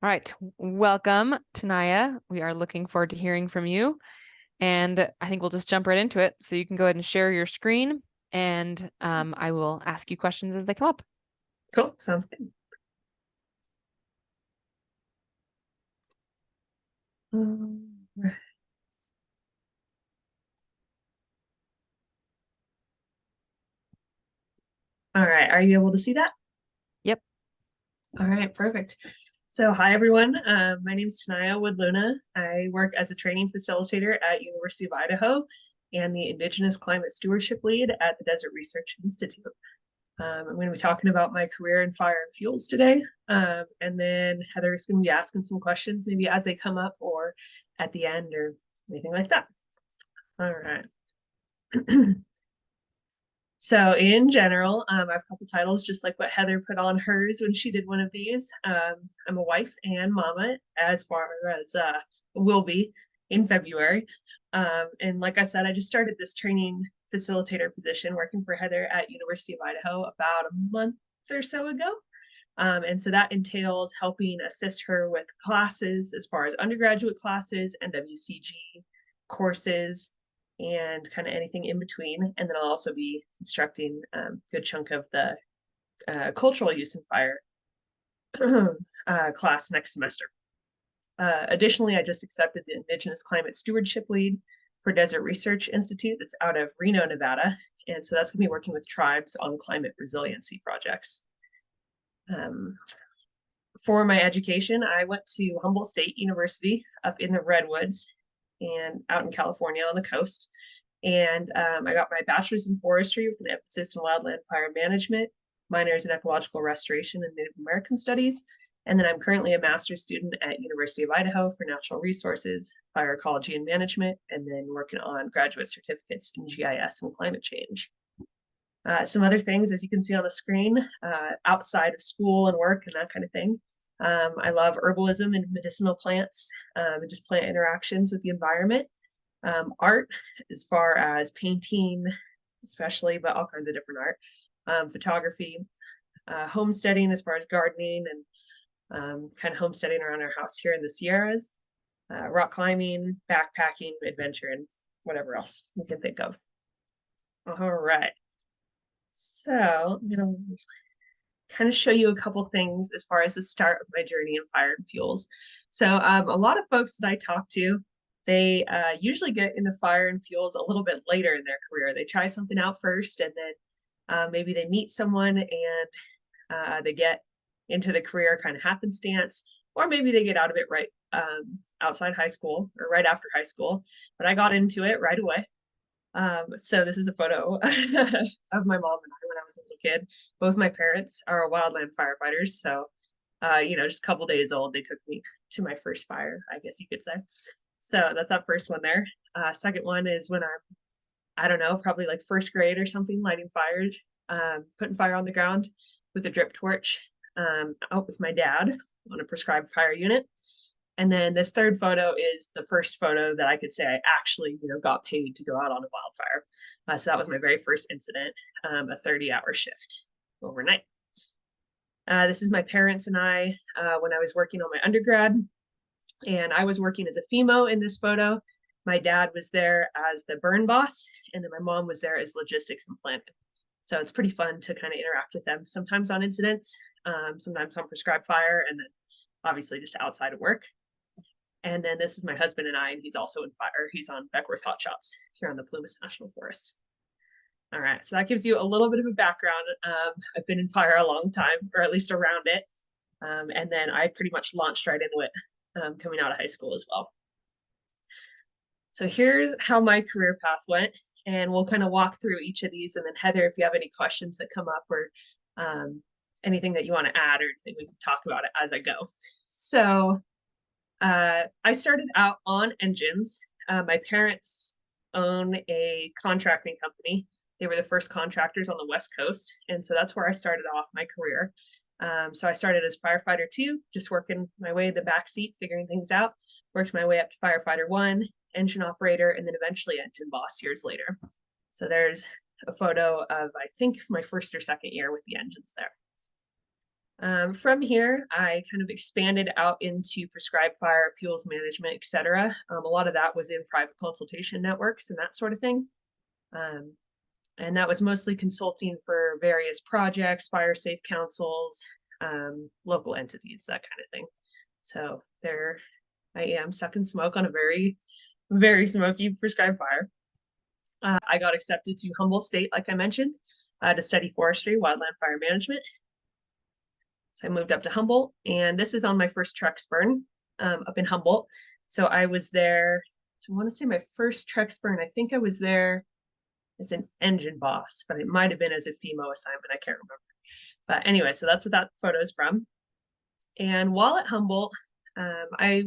All right, welcome, Tenaya. We are looking forward to hearing from you. And I think we'll just jump right into it. So you can go ahead and share your screen, and I will ask you questions as they come up. Cool. Sounds good. Right. All right. Are you able to see that? Yep. All right. Perfect. So, hi, everyone. My name is Tenaya Wood-Luna. I work as a training facilitator at University of Idaho and the Indigenous Climate Stewardship Lead at the Desert Research Institute. I'm going to be talking about my career in fire and fuels today. And then Heather's going to be asking some questions, maybe as they come up or at the end or anything like that. All right. So in general, I have a couple titles, just like what Heather put on hers when she did one of these. I'm a wife and mama, as far as will be in February. And like I said, I just started this training facilitator position working for Heather at University of Idaho about a month or so ago. And so that entails helping assist her with classes as far as undergraduate classes and WCG courses and kind of anything in between. And then I'll also be instructing a good chunk of the cultural use in fire class next semester. Additionally, I just accepted the Indigenous Climate Stewardship Lead for Desert Research Institute that's out of Reno, Nevada. And so that's going to be working with tribes on climate resiliency projects. For my education, I went to Humboldt State University up in the Redwoods and out in California on the coast. And I got my bachelor's in forestry with an emphasis in wildland fire management, minors in ecological restoration and Native American studies. And then I'm currently a master's student at University of Idaho for natural resources, fire ecology and management, and then working on graduate certificates in GIS and climate change. Some other things, as you can see on the screen, outside of school and work and that kind of thing. I love herbalism and medicinal plants and just plant interactions with the environment. Art, as far as painting, especially, but all kinds of different art. Photography, homesteading, as far as gardening and kind of homesteading around our house here in the Sierras. Rock climbing, backpacking, adventure, and whatever else you can think of. All right. So I'm going to kind of show you a couple things as far as the start of my journey in fire and fuels. So a lot of folks that I talk to, they usually get into fire and fuels a little bit later in their career. They try something out first, and then maybe they meet someone and they get into the career kind of happenstance, or maybe they get out of it right outside high school or right after high school. But I got into it right away. So this is a photo of my mom and I when I was a little kid. Both my parents are wildland firefighters. So, just a couple days old, they took me to my first fire, I guess you could say. So that's that first one there. Second one is when I don't know, probably like first grade or something, lighting fires, putting fire on the ground with a drip torch out with my dad on a prescribed fire unit. And then this third photo is the first photo that I could say I actually, got paid to go out on a wildfire. So that was my very first incident, a 30-hour shift overnight. This is my parents and I when I was working on my undergrad. And I was working as a FEMO in this photo. My dad was there as the burn boss, and then my mom was there as logistics and planning. So it's pretty fun to kind of interact with them, sometimes on incidents, sometimes on prescribed fire, and then obviously just outside of work. And then this is my husband and I, and he's also in fire. He's on Beckworth Hot Shots here on the Plumas National Forest. All right, so that gives you a little bit of a background. I've been in fire a long time, or at least around it. And then I pretty much launched right into it coming out of high school as well. So here's how my career path went, and we'll kind of walk through each of these. And then Heather, if you have any questions that come up or anything that you want to add, or anything, we can talk about it as I go. So I started out on engines. My parents own a contracting company. They were the first contractors on the West Coast. And so that's where I started off my career. So I started as firefighter 2, just working my way in the back seat, figuring things out, worked my way up to firefighter 1, engine operator, and then eventually engine boss years later. So there's a photo of, I think, my first or second year with the engines there. From here, I kind of expanded out into prescribed fire, fuels management, etc. A lot of that was in private consultation networks and that sort of thing. And that was mostly consulting for various projects, fire safe councils, local entities, that kind of thing. So there I am, sucking smoke on a very, very smoky prescribed fire. I got accepted to Humboldt State, like I mentioned, to study forestry, wildland fire management. So I moved up to Humboldt, and this is on my first Trex burn up in Humboldt. So I was there, I want to say my first Trex burn, I think I was there as an engine boss, but it might have been as a FEMO assignment, I can't remember. But anyway, so that's what that photo is from. And while at Humboldt, I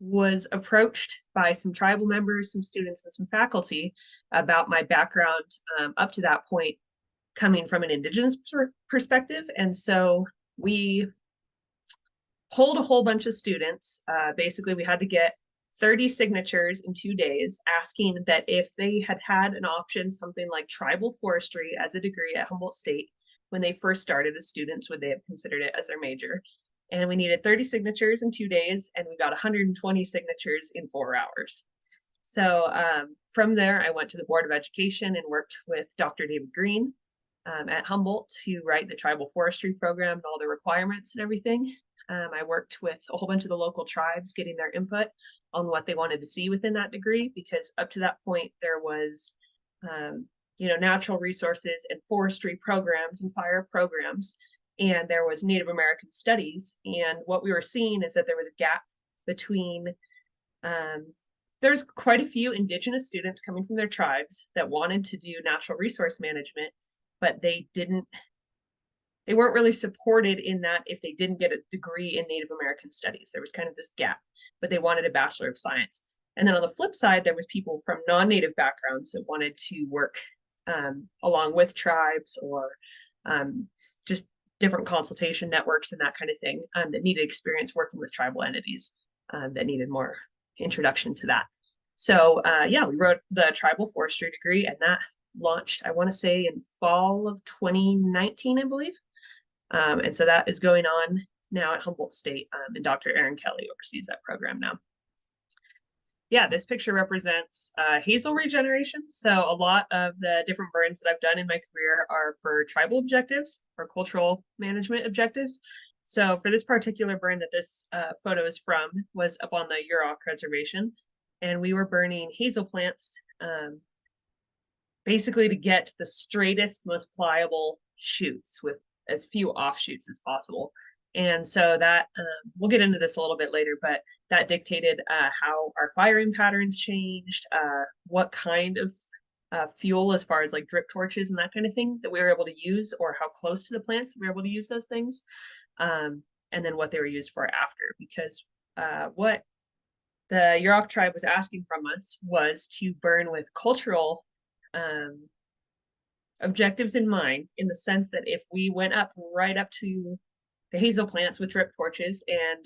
was approached by some tribal members, some students, and some faculty about my background up to that point, coming from an Indigenous perspective. And so we pulled a whole bunch of students. Basically, we had to get 30 signatures in 2 days, asking that if they had had an option, something like tribal forestry as a degree at Humboldt State, when they first started as students, would they have considered it as their major? And we needed 30 signatures in 2 days, and we got 120 signatures in 4 hours. So from there, I went to the Board of Education and worked with Dr. David Green at Humboldt to write the tribal forestry program and all the requirements and everything. I worked with a whole bunch of the local tribes, getting their input on what they wanted to see within that degree, because up to that point, there was natural resources and forestry programs and fire programs, and there was Native American studies. And what we were seeing is that there was a gap between there's quite a few Indigenous students coming from their tribes that wanted to do natural resource management, but they weren't really supported in that if they didn't get a degree in Native American studies. There was kind of this gap, but they wanted a Bachelor of Science. And then on the flip side, there was people from non-Native backgrounds that wanted to work along with tribes or just different consultation networks and that kind of thing, that needed experience working with tribal entities, that needed more introduction to that. So we wrote the tribal forestry degree, and that launched, I want to say, in fall of 2019, I believe. And so that is going on now at Humboldt State, and Dr. Erin Kelly oversees that program now. Yeah, this picture represents hazel regeneration. So a lot of the different burns that I've done in my career are for tribal objectives or cultural management objectives. So for this particular burn that this photo is from was up on the Yurok Reservation, and we were burning hazel plants basically to get the straightest, most pliable shoots with as few offshoots as possible. And so that, we'll get into this a little bit later, but that dictated how our firing patterns changed, what kind of fuel, as far as like drip torches and that kind of thing, that we were able to use, or how close to the plants we were able to use those things, and then what they were used for after. Because what the Yurok tribe was asking from us was to burn with cultural objectives in mind, in the sense that if we went up right up to the hazel plants with drip torches and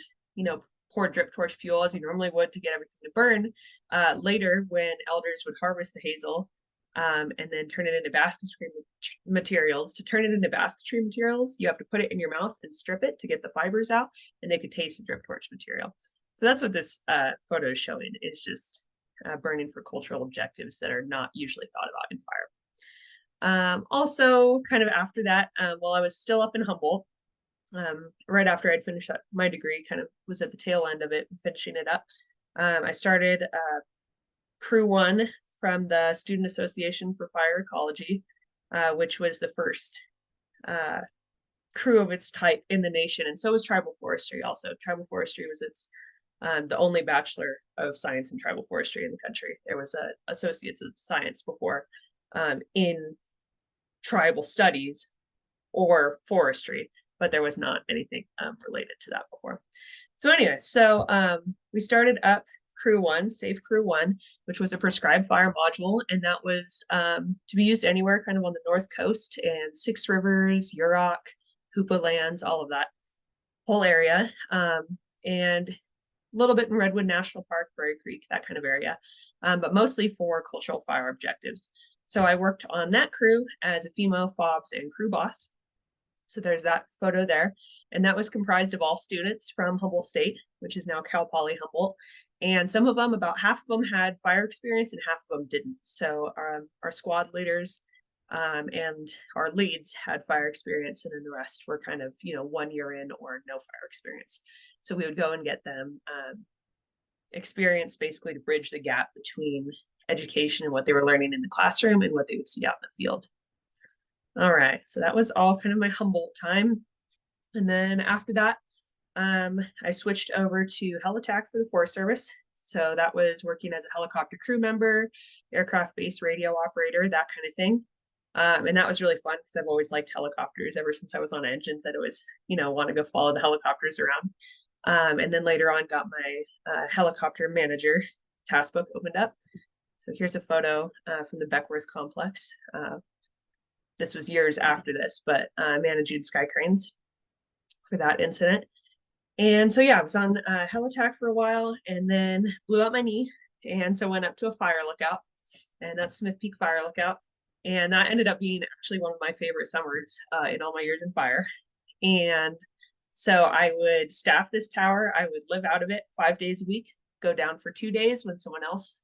poured drip torch fuel as you normally would to get everything to burn, later when elders would harvest the hazel and then turn it into basketry materials, you have to put it in your mouth and strip it to get the fibers out, and they could taste the drip torch material. So that's what this photo is showing, is just burning for cultural objectives that are not usually thought about in fire. Also, kind of after that, while I was still up in Humboldt, right after I'd finished my degree, kind of was at the tail end of it, finishing it up, I started Crew 1 from the Student Association for Fire Ecology, which was the first crew of its type in the nation. And so was tribal forestry also. Tribal forestry was the only Bachelor of Science in tribal forestry in the country. There was a Associates of Science before in tribal studies or forestry, but there was not anything related to that before. So anyway, we started up Crew 1, Safe Crew 1, which was a prescribed fire module, and that was to be used anywhere kind of on the North Coast and Six Rivers, Yurok, Hoopa Lands, all of that whole area, and a little bit in Redwood National Park, Prairie Creek, that kind of area, but mostly for cultural fire objectives. So I worked on that crew as a FEMO, FOBS, and crew boss. So there's that photo there. And that was comprised of all students from Humboldt State, which is now Cal Poly Humboldt. And some of them, about half of them had fire experience and half of them didn't. So our squad leaders and our leads had fire experience, and then the rest were kind of, 1 year in or no fire experience. So we would go and get them experience basically to bridge the gap between education and what they were learning in the classroom and what they would see out in the field. All right, so that was all kind of my Humboldt time. And then after that, I switched over to Helitack for the Forest Service. So that was working as a helicopter crew member, aircraft-based radio operator, that kind of thing. And that was really fun because I've always liked helicopters ever since I was on engines. I'd always, want to go follow the helicopters around. And then later on got my helicopter manager task book opened up. So here's a photo from the Beckworth complex. This was years after this, but managing sky cranes for that incident. And so, yeah, I was on Helitack for a while and then blew out my knee. And so went up to a fire lookout, and that's Smith Peak Fire Lookout. And that ended up being actually one of my favorite summers in all my years in fire. And so I would staff this tower. I would live out of it 5 days a week, go down for 2 days when someone else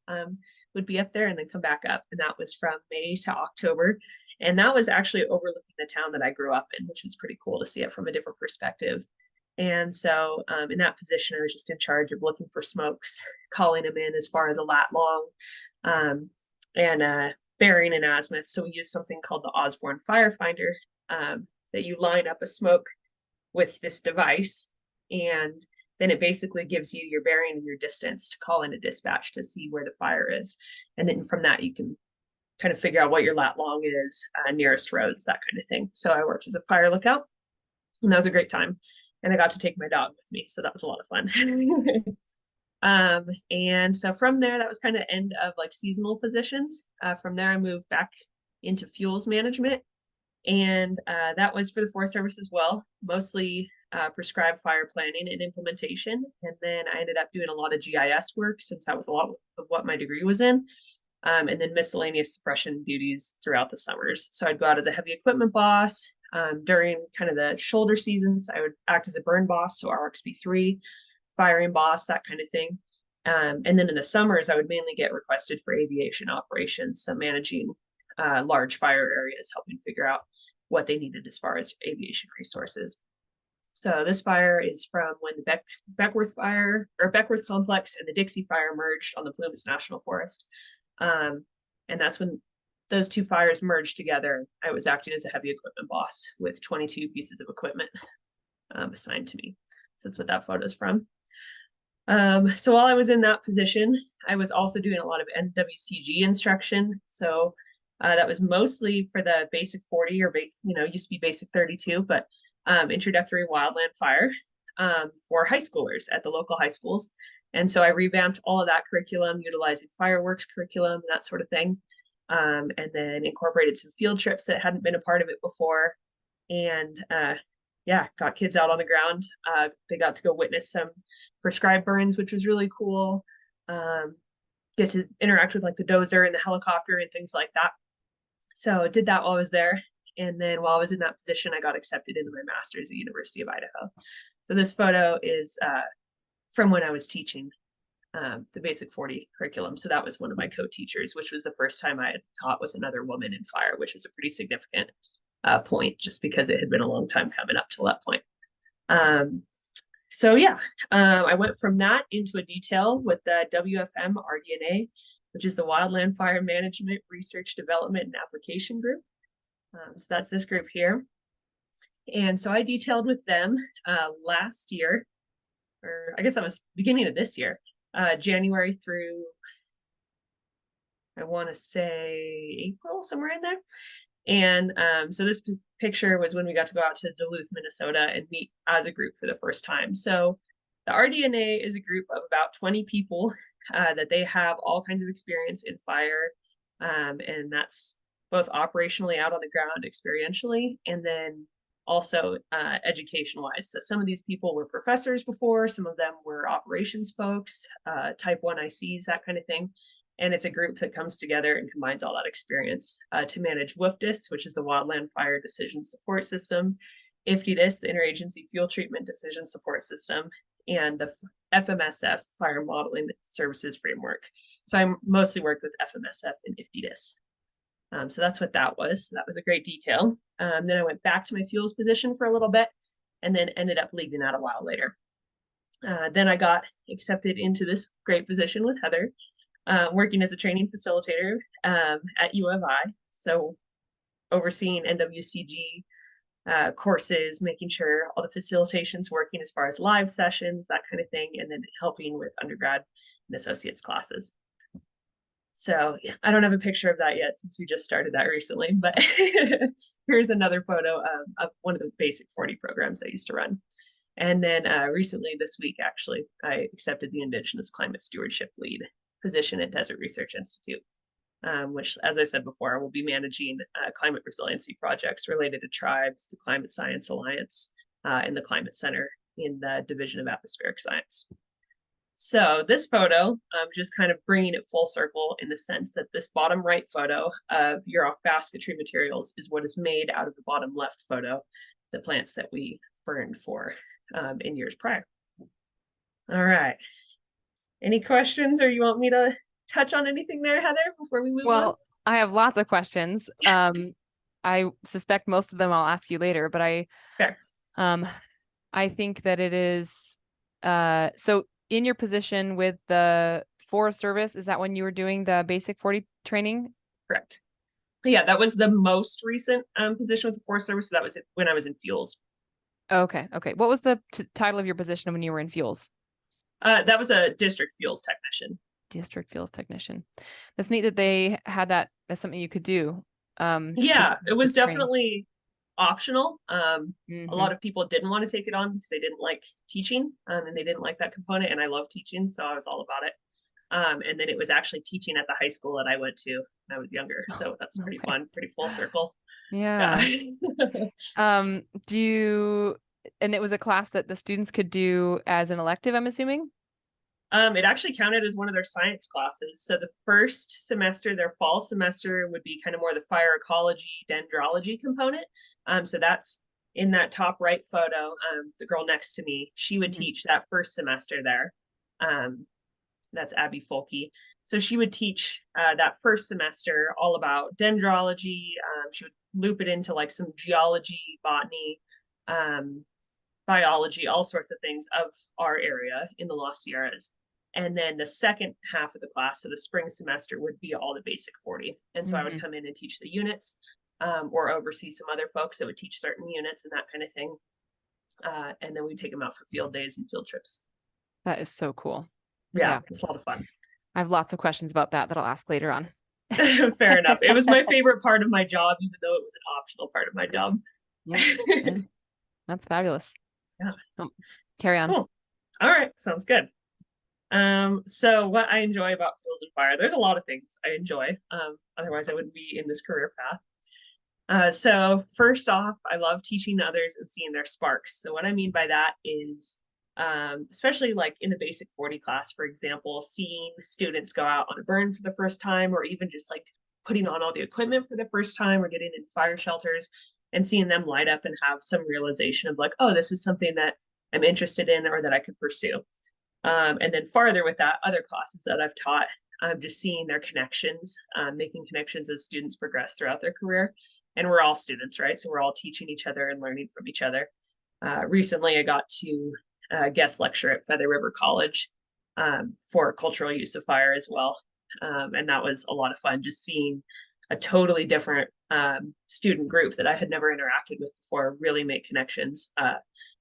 would be up there, and then come back up. And that was from May to October. And that was actually overlooking the town that I grew up in, which was pretty cool to see it from a different perspective. And so in that position, I was just in charge of looking for smokes, calling them in as far as a lat long, and bearing and azimuth. So we used something called the Osborne Firefinder that you line up a smoke with this device, and then it basically gives you your bearing and your distance to call in a dispatch to see where the fire is. And then from that, you can kind of figure out what your lat long is, nearest roads, that kind of thing. So I worked as a fire lookout, and that was a great time. And I got to take my dog with me, so that was a lot of fun. And so from there, that was kind of end of like seasonal positions. From there, I moved back into fuels management, and that was for the Forest Service as well, mostly prescribed fire planning and implementation. And then I ended up doing a lot of GIS work, since that was a lot of what my degree was in. And then miscellaneous suppression duties throughout the summers. So I'd go out as a heavy equipment boss. During kind of the shoulder seasons, I would act as a burn boss, so RXB3, firing boss, that kind of thing. And then in the summers, I would mainly get requested for aviation operations, so managing large fire areas, helping figure out what they needed as far as aviation resources. So this fire is from when the Beckworth fire, or Beckworth complex, and the Dixie fire merged on the Plumas National Forest. And that's when those two fires merged together. I was acting as a heavy equipment boss with 22 pieces of equipment assigned to me. So that's what that photo is from. So while I was in that position, I was also doing a lot of NWCG instruction. So that was mostly for the basic 40, or used to be basic 32, but introductory wildland fire for high schoolers at the local high schools. And so I revamped all of that curriculum, utilizing fireworks curriculum and that sort of thing. And then incorporated some field trips that hadn't been a part of it before. And got kids out on the ground. They got to go witness some prescribed burns, which was really cool. Get to interact with like the dozer and the helicopter and things like that. So I did that while I was there. And then while I was in that position, I got accepted into my master's at University of Idaho. So this photo is from when I was teaching the basic 40 curriculum. So that was one of my co-teachers, which was the first time I had taught with another woman in fire, which was a pretty significant point, just because it had been a long time coming up to that point. I went from that into a detail with the WFM RDNA, which is the Wildland Fire Management Research Development and Application Group. So that's this group here. And so I detailed with them last year, or I guess that was beginning of this year, January through, I want to say April, somewhere in there. And so this picture was when we got to go out to Duluth, Minnesota and meet as a group for the first time. So the RDNA is a group of about 20 people that they have all kinds of experience in fire. And that's both operationally out on the ground, experientially, and then also education wise. So some of these people were professors before, some of them were operations folks, type 1 ICs, that kind of thing. And it's a group that comes together and combines all that experience to manage WFDIS, which is the Wildland Fire Decision Support System, IFTDIS, the Interagency Fuel Treatment Decision Support System, and the FMSF, Fire Modeling Services Framework. So I mostly worked with FMSF and IFTDIS. So that's what that was. So that was a great detail. Then I went back to my fuels position for a little bit and then ended up leaving that a while later. Then I got accepted into this great position with Heather, working as a training facilitator at U of I. So overseeing NWCG courses, making sure all the facilitation's working as far as live sessions, that kind of thing, and then helping with undergrad and associates classes. So I don't have a picture of that yet since we just started that recently, but here's another photo of one of the basic 40 programs I used to run. And then recently this week, actually, I accepted the Indigenous Climate Stewardship Lead position at Desert Research Institute, which, as I said before, I will be managing climate resiliency projects related to tribes, the Climate Science Alliance, and the Climate Center in the Division of Atmospheric Science. So this photo, just kind of bringing it full circle in the sense that this bottom right photo of your basketry materials is what is made out of the bottom left photo, the plants that we burned for in years prior. All right. Any questions, or you want me to touch on anything there, Heather, before we move on? Well, I have lots of questions. I suspect most of them I'll ask you later, but I think that it is so in your position with the Forest Service, is that when you were doing the basic 40 training? Correct. Yeah, that was the most recent position with the Forest Service. So that was when I was in fuels. Okay. What was the title of your position when you were in fuels? That was a district fuels technician. District fuels technician. That's neat that they had that as something you could do. Yeah, it was definitely optional. A Mm-hmm. lot of people didn't want to take it on because they didn't like teaching, and they didn't like that component. And I love teaching, so I was all about it. And then it was actually teaching at the high school that I went to when I was younger. So that's pretty fun, pretty full circle. Yeah. And it was a class that the students could do as an elective, I'm assuming? It actually counted as one of their science classes. So the first semester, their fall semester, would be kind of more the fire ecology, dendrology component. So that's in that top right photo, the girl next to me, she would teach that first semester there. That's Abby Folke. So she would teach that first semester all about dendrology. She would loop it into like some geology, botany, biology, all sorts of things of our area in the Lost Sierras. And then the second half of the class, so the spring semester, would be all the basic 40. And so I would come in and teach the units, or oversee some other folks that would teach certain units and that kind of thing. And then we'd take them out for field days and field trips. That is so cool. Yeah, it's a lot of fun. I have lots of questions about that I'll ask later on. Fair enough. It was my favorite part of my job, even though it was an optional part of my job. Yeah. That's fabulous. Yeah. Oh, carry on. Cool. All right. Sounds good. So what I enjoy about Fuels and Fire, there's a lot of things I enjoy. Otherwise I wouldn't be in this career path. So first off, I love teaching others and seeing their sparks. So what I mean by that is, especially like in the basic 40 class, for example, seeing students go out on a burn for the first time, or even just like putting on all the equipment for the first time, or getting in fire shelters and seeing them light up and have some realization of like, oh, this is something that I'm interested in or that I could pursue. And then farther with that, other classes that I've taught, just seeing their connections, making connections as students progress throughout their career. And we're all students, right? So we're all teaching each other and learning from each other. Recently, I got to guest lecture at Feather River College for cultural use of fire as well. And that was a lot of fun, just seeing a totally different student group that I had never interacted with before really make connections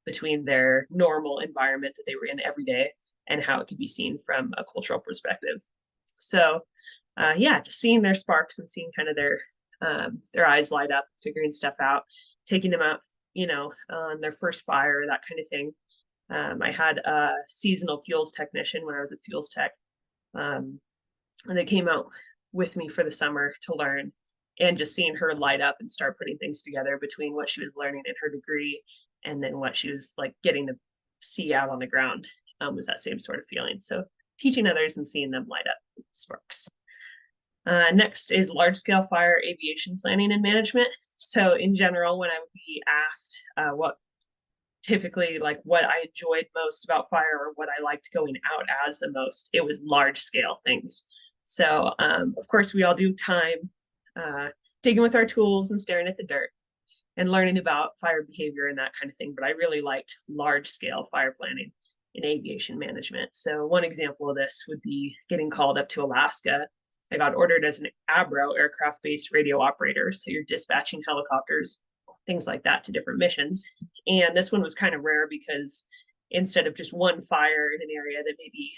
between their normal environment that they were in every day and how it could be seen from a cultural perspective. So yeah, just seeing their sparks and seeing kind of their eyes light up, figuring stuff out, taking them out, on their first fire, that kind of thing. I had a seasonal fuels technician when I was a fuels tech, and they came out with me for the summer to learn, and just seeing her light up and start putting things together between what she was learning in her degree and then what she was like getting to see out on the ground was that same sort of feeling. So teaching others and seeing them light up sparks. Next is large-scale fire aviation planning and management. So in general, when I would be asked what typically like what I enjoyed most about fire or what I liked going out as the most, it was large-scale things. So of course, we all do time digging with our tools and staring at the dirt and learning about fire behavior and that kind of thing. But I really liked large-scale fire planning in aviation management. So one example of this would be getting called up to Alaska. I got ordered as an ABRO, aircraft-based radio operator. So you're dispatching helicopters, things like that, to different missions. And this one was kind of rare because instead of just one fire in an area that maybe,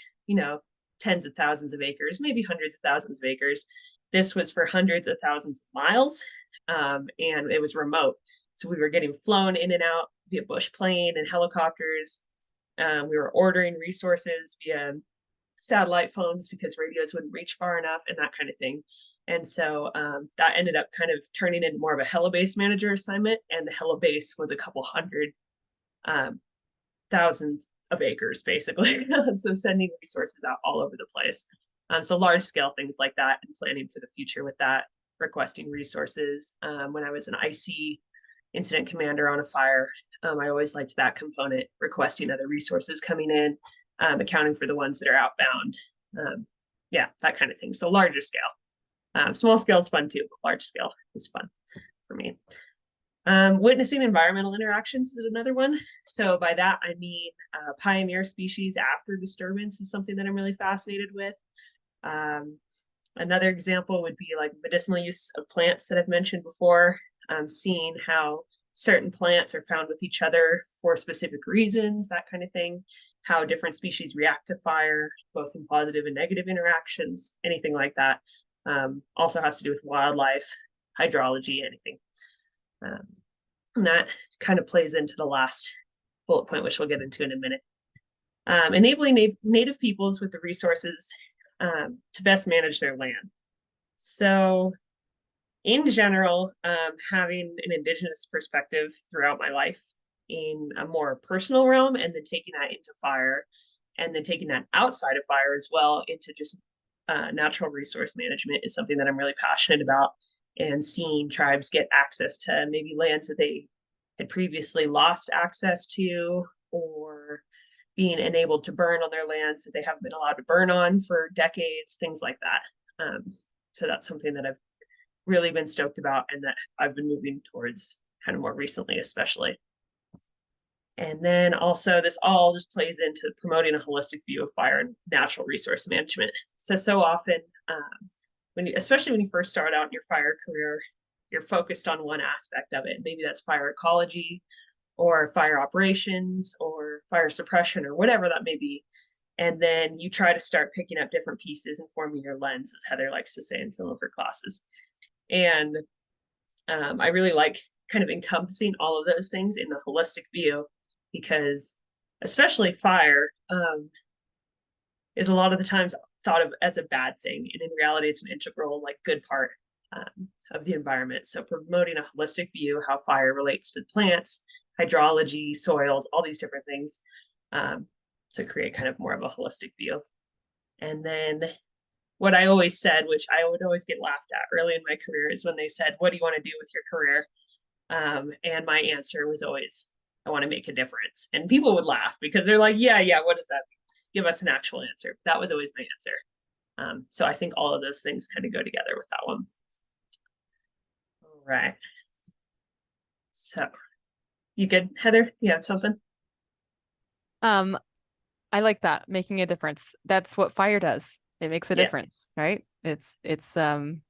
tens of thousands of acres, maybe hundreds of thousands of acres, this was for hundreds of thousands of miles. And it was remote. So we were getting flown in and out via bush plane and helicopters. We were ordering resources via satellite phones because radios wouldn't reach far enough and that kind of thing. And so that ended up kind of turning into more of a helibase manager assignment. And the helibase was a couple hundred thousands of acres, basically. So sending resources out all over the place. So large scale things like that and planning for the future with that, requesting resources. When I was an IC incident commander on a fire, I always liked that component, requesting other resources coming in, accounting for the ones that are outbound. Yeah, that kind of thing. So larger scale. Small scale is fun too, but large scale is fun for me. Witnessing environmental interactions is another one. So by that, I mean pioneer species after disturbance is something that I'm really fascinated with. Another example would be like medicinal use of plants that I've mentioned before, seeing how certain plants are found with each other for specific reasons, that kind of thing, how different species react to fire, both in positive and negative interactions, anything like that. Also has to do with wildlife, hydrology, anything. And that kind of plays into the last bullet point, which we'll get into in a minute. Enabling native peoples with the resources to best manage their land. So in general, having an Indigenous perspective throughout my life in a more personal realm, and then taking that into fire, and then taking that outside of fire as well into just natural resource management is something that I'm really passionate about. And seeing tribes get access to maybe lands that they had previously lost access to, or being enabled to burn on their lands that they haven't been allowed to burn on for decades, things like that. So that's something that I've really been stoked about and that I've been moving towards kind of more recently, especially. And then also this all just plays into promoting a holistic view of fire and natural resource management. So often, especially when you first start out in your fire career, you're focused on one aspect of it. Maybe that's fire ecology or fire operations or fire suppression or whatever that may be. And then you try to start picking up different pieces and forming your lens, as Heather likes to say in some of her classes. And I really like kind of encompassing all of those things in a holistic view, because especially fire is a lot of the times thought of as a bad thing. And in reality, it's an integral, like good part of the environment. So promoting a holistic view, how fire relates to plants, hydrology, soils, all these different things, to create kind of more of a holistic view. And then what I always said, which I would always get laughed at early in my career, is when they said, "What do you want to do with your career?" And my answer was always, "I want to make a difference." And people would laugh because they're like, yeah, what does that mean? Give us an actual answer. That was always my answer. So I think all of those things kind of go together with that one. All right. So you good, Heather? You have something? I like that, making a difference. That's what fire does. It makes a difference, right? It's you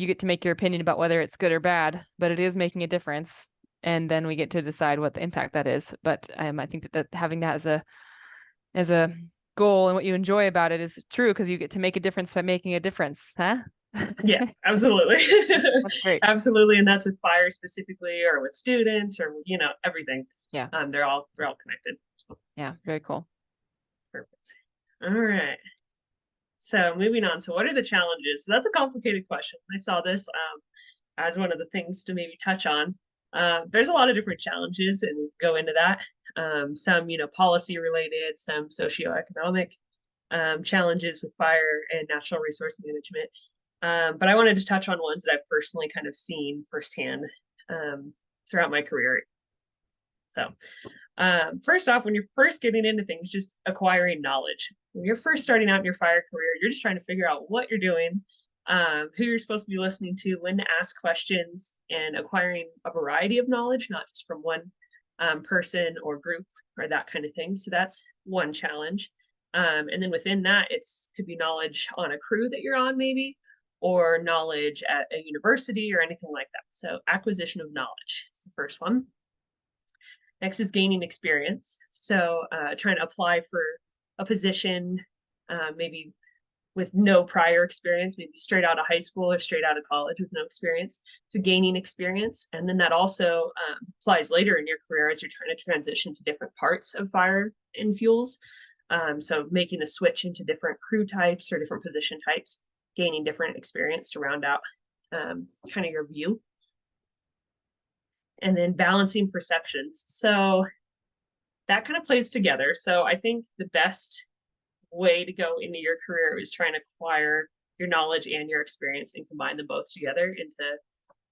get to make your opinion about whether it's good or bad, but it is making a difference. And then we get to decide what the impact that is. But I think that having that as a goal and what you enjoy about it is true, because you get to make a difference by making a difference, huh? Yeah, absolutely. That's great. Absolutely. And that's with fire specifically, or with students, or everything. Yeah. They're all connected. So. Yeah, very cool. Perfect. All right. So moving on. So what are the challenges? So that's a complicated question. I saw this as one of the things to maybe touch on. There's a lot of different challenges, and go into that. Some, policy related, some socioeconomic, challenges with fire and natural resource management. But I wanted to touch on ones that I've personally kind of seen firsthand throughout my career. So first off, when you're first getting into things, just acquiring knowledge. When you're first starting out in your fire career, you're just trying to figure out what you're doing, who you're supposed to be listening to, when to ask questions, and acquiring a variety of knowledge, not just from one person or group or that kind of thing. So that's one challenge. And then within that, could be knowledge on a crew that you're on, maybe, or knowledge at a university or anything like that. So acquisition of knowledge is the first one. Next is gaining experience. So trying to apply for a position, maybe with no prior experience, maybe straight out of high school or straight out of college with no experience, to gaining experience. And then that also applies later in your career as you're trying to transition to different parts of fire and fuels. So making a switch into different crew types or different position types, gaining different experience to round out kind of your view. And then balancing perceptions. So that kind of plays together. So I think the best way to go into your career is trying to acquire your knowledge and your experience and combine them both together into,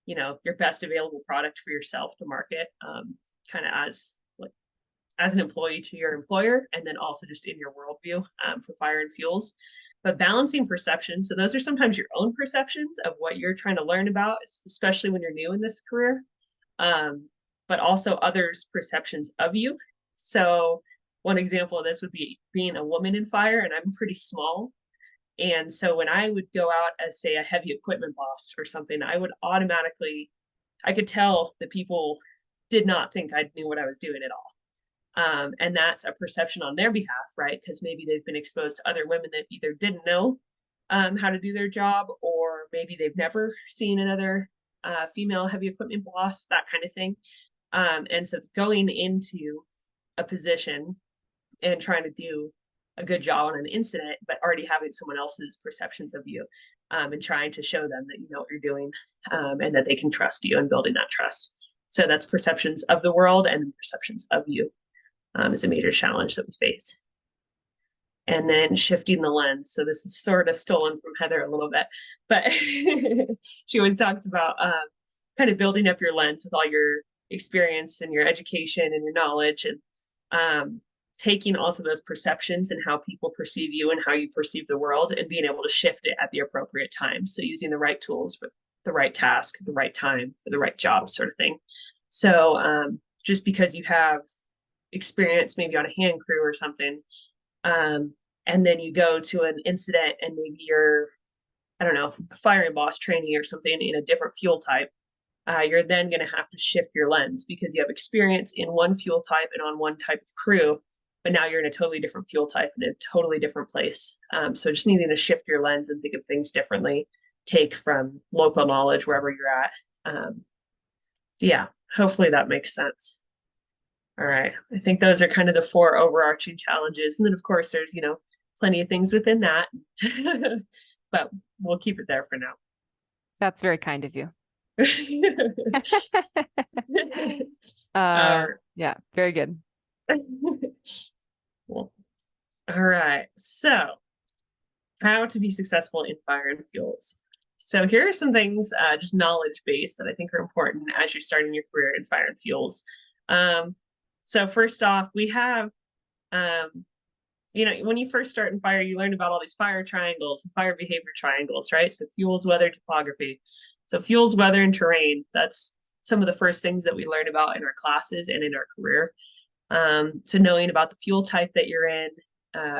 your best available product for yourself to market, kind of as an employee to your employer, and then also just in your worldview for fire and fuels. But balancing perceptions. So those are sometimes your own perceptions of what you're trying to learn about, especially when you're new in this career. But also others' perceptions of you. So one example of this would be being a woman in fire, and I'm pretty small. And so when I would go out as, say, a heavy equipment boss or something, I could tell that people did not think I knew what I was doing at all. And that's a perception on their behalf, right? Because maybe they've been exposed to other women that either didn't know how to do their job, or maybe they've never seen another female heavy equipment boss, that kind of thing. And so going into a position and trying to do a good job on an incident, but already having someone else's perceptions of you, and trying to show them that you know what you're doing, and that they can trust you, and building that trust. So that's perceptions of the world and perceptions of you is a major challenge that we face. And then shifting the lens. So this is sort of stolen from Heather a little bit, but she always talks about kind of building up your lens with all your experience and your education and your knowledge, and taking also those perceptions and how people perceive you and how you perceive the world, and being able to shift it at the appropriate time. So using the right tools for the right task at the right time for the right job, sort of thing. So just because you have experience maybe on a hand crew or something, and then you go to an incident and maybe you're, I don't know, a firing boss trainee or something in a different fuel type, you're then going to have to shift your lens because you have experience in one fuel type and on one type of crew, but now you're in a totally different fuel type in a totally different place. So just needing to shift your lens and think of things differently, take from local knowledge wherever you're at. Yeah, hopefully that makes sense. All right. I think those are kind of the 4 overarching challenges. And then, of course, there's, plenty of things within that, but we'll keep it there for now. That's very kind of you. Yeah, very good. Cool. All right. So how to be successful in fire and fuels. So here are some things, just knowledge based, that I think are important as you're starting your career in fire and fuels. So first off, we have, when you first start in fire, you learn about all these fire triangles and fire behavior triangles, right? So fuels, weather, topography. So fuels, weather, and terrain. That's some of the first things that we learn about in our classes and in our career. So knowing about the fuel type that you're in,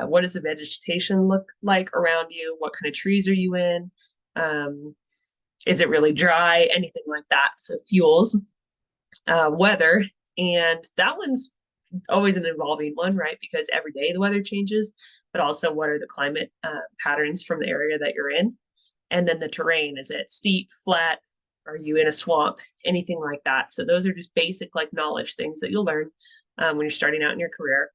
what does the vegetation look like around you? What kind of trees are you in? Is it really dry? Anything like that. So fuels, weather, and that one's always an evolving one, right? Because every day the weather changes, but also what are the climate patterns from the area that you're in? And then the terrain, is it steep, flat? Are you in a swamp? Anything like that. So those are just basic knowledge things that you'll learn when you're starting out in your career.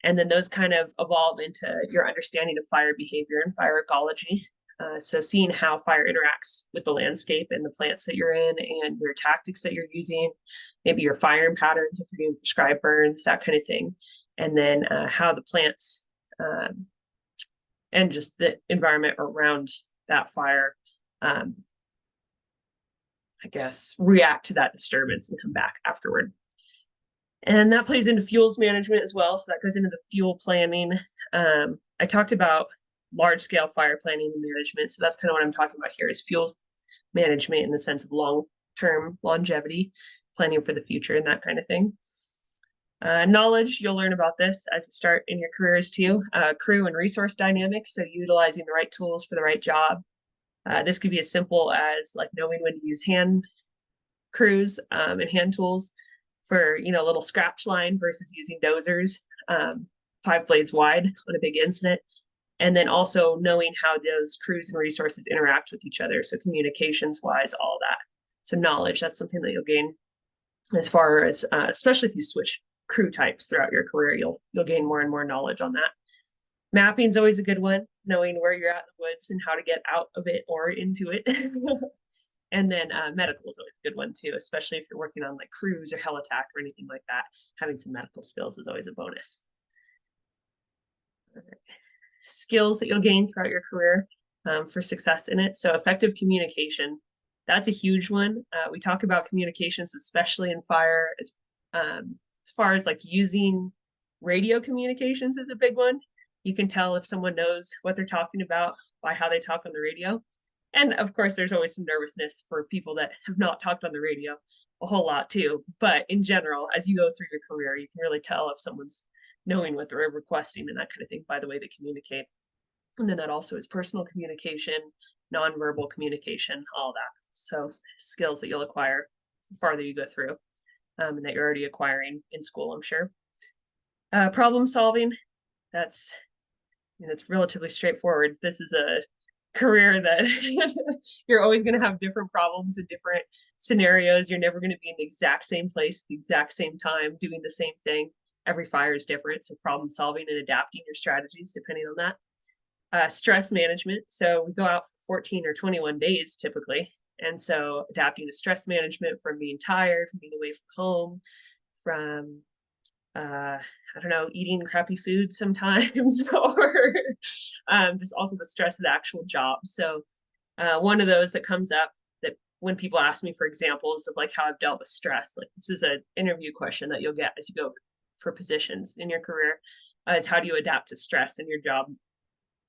And then those kind of evolve into your understanding of fire behavior and fire ecology. So seeing how fire interacts with the landscape and the plants that you're in, and your tactics that you're using, maybe your firing patterns if you're doing prescribed burns, that kind of thing. And then how the plants and just the environment around that fire, I guess, react to that disturbance and come back afterward. And that plays into fuels management as well. So that goes into the fuel planning. I talked about large scale fire planning and management. So that's kind of what I'm talking about here is fuels management in the sense of long-term longevity, planning for the future and that kind of thing. Knowledge, you'll learn about this as you start in your careers too. Crew and resource dynamics, so utilizing the right tools for the right job. This could be as simple as like knowing when to use hand crews and hand tools for, you know, a little scratch line versus using dozers 5 blades wide on a big incident. And then also knowing how those crews and resources interact with each other. So communications wise, all that. So knowledge, that's something that you'll gain as far as, especially if you switch crew types throughout your career, you'll gain more and more knowledge on that. Mapping is always a good one, knowing where you're at in the woods and how to get out of it or into it. And then medical is always a good one too, especially if you're working on like crews or heliTAC or anything like that. Having some medical skills is always a bonus. All right. Skills that you'll gain throughout your career for success in it. So effective communication, that's a huge one. We talk about communications, especially in fire, as far as like using radio communications is a big one. You can tell if someone knows what they're talking about by how they talk on the radio. And of course, there's always some nervousness for people that have not talked on the radio a whole lot too. But in general, as you go through your career, you can really tell if someone's knowing what they're requesting and that kind of thing by the way they communicate. And then that also is personal communication, nonverbal communication, all that. So skills that you'll acquire the farther you go through and that you're already acquiring in school, I'm sure. Problem solving, that's relatively straightforward. This is a career that you're always going to have different problems in different scenarios. You're never going to be in the exact same place, the exact same time, doing the same thing. Every fire is different. So problem solving and adapting your strategies depending on that. Stress management. So we go out for 14 or 21 days typically. And so adapting to stress management from being tired, from being away from home, from I don't know, eating crappy food sometimes, or just also the stress of the actual job. So one of those that comes up that when people ask me for examples of like how I've dealt with stress, like this is an interview question that you'll get as you go for positions in your career, is how do you adapt to stress in your job?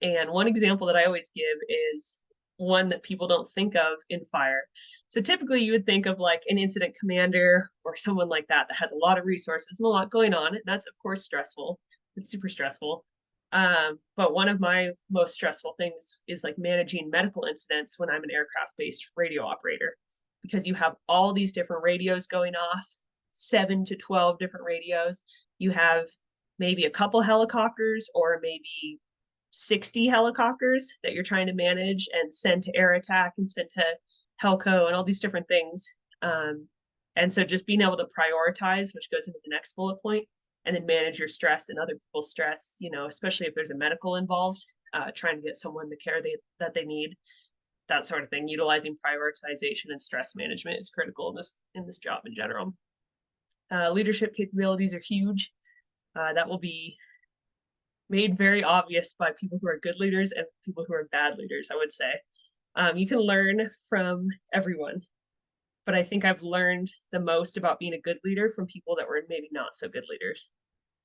And one example that I always give is one that people don't think of in fire. So typically you would think of like an incident commander or someone like that that has a lot of resources and a lot going on. And that's of course stressful. It's super stressful. But one of my most stressful things is like managing medical incidents when I'm an aircraft-based radio operator, because you have all these different radios going off, 7 to 12 different radios. You have maybe a couple helicopters or maybe 60 helicopters that you're trying to manage and send to air attack and send to Helco and all these different things. And so just being able to prioritize, which goes into the next bullet point, and then manage your stress and other people's stress, you know, especially if there's a medical involved, trying to get someone the care that they need, that sort of thing. Utilizing prioritization and stress management is critical in this job in general. Leadership capabilities are huge. That will be made very obvious by people who are good leaders and people who are bad leaders, I would say. You can learn from everyone, but I think I've learned the most about being a good leader from people that were maybe not so good leaders.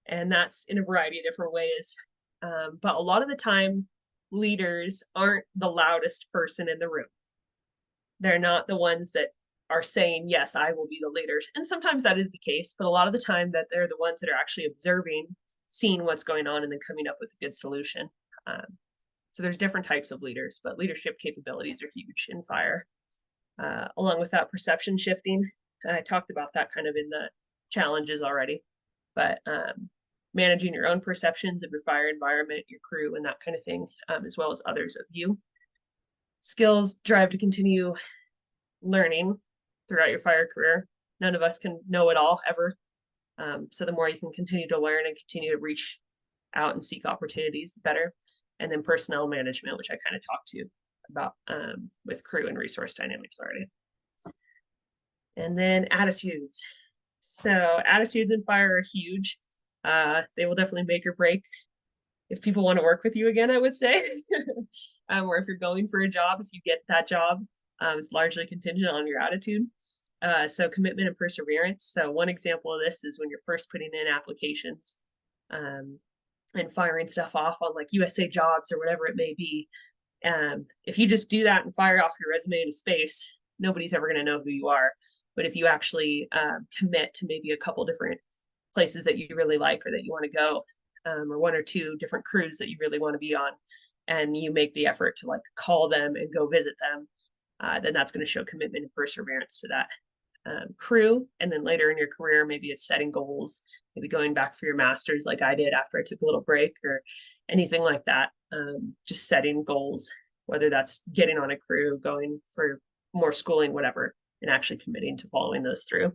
And that's in a variety of different ways. But a lot of the time, leaders aren't the loudest person in the room. They're not the ones that are saying, yes, I will be the leaders. And sometimes that is the case, but a lot of the time that they're the ones that are actually observing, seeing what's going on, and then coming up with a good solution. So there's different types of leaders, but leadership capabilities are huge in fire. Along with that, perception shifting. I talked about that kind of in the challenges already, but managing your own perceptions of your fire environment, your crew, and that kind of thing, as well as others of you. Skills, drive to continue learning throughout your fire career. None of us can know it all ever. So the more you can continue to learn and continue to reach out and seek opportunities, the better. And then personnel management, which I kind of talked to you about with crew and resource dynamics already. And then attitudes. So attitudes in fire are huge. They will definitely make or break if people want to work with you again, I would say, or if you're going for a job, if you get that job, it's largely contingent on your attitude. So commitment and perseverance. So one example of this is when you're first putting in applications, and firing stuff off on like USA Jobs or whatever it may be. If you just do that and fire off your resume into space, nobody's ever going to know who you are. But if you actually commit to maybe a couple different places that you really like or that you want to go, or one or two different crews that you really want to be on, and you make the effort to like call them and go visit them, then that's going to show commitment and perseverance to that crew. And then later in your career, maybe it's setting goals, maybe going back for your master's like I did after I took a little break or anything like that. Just setting goals, whether that's getting on a crew, going for more schooling, whatever, and actually committing to following those through.